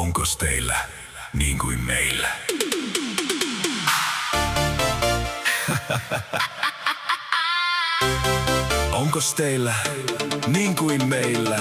Onkos teillä niin kuin meillä? Onkos teillä niin kuin meillä?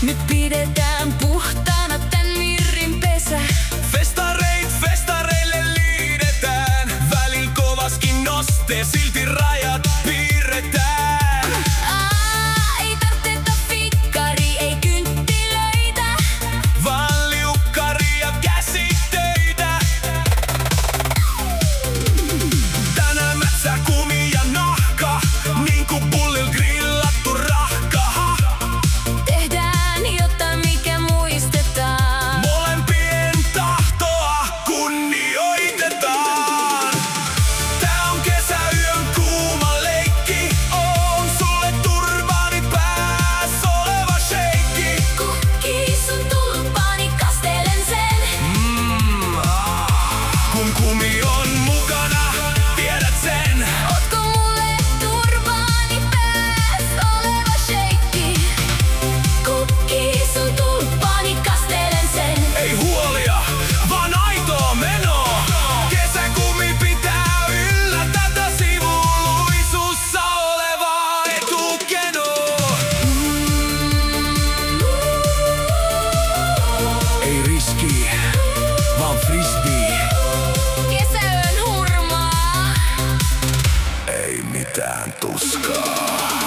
Nyt pidetään puhtaana tän Mirrin pesä. Festareille liidetään. Välillä kovaskin noste, silti rajat piirretään. Ei tarvita fikkari, ei kynttilöitä, vaan liukkari ja käsitöitä. Tänään mätsää kumi ja nahka, niinku pullil grillattu rahka. Kumi on mukana, tiedät sen. Ootko mulle turvaani pääs oleva sheikki? Kukki sun tulppaani, kastelen sen. Ei huolia, vaan aitoa menoa. Kesäkumi pitää yllä tätä sivuluisussa olevaa etukenoa. Ei riski, vaan frisbee. Kesäyön hurmaa. Ei mitään tuskaa.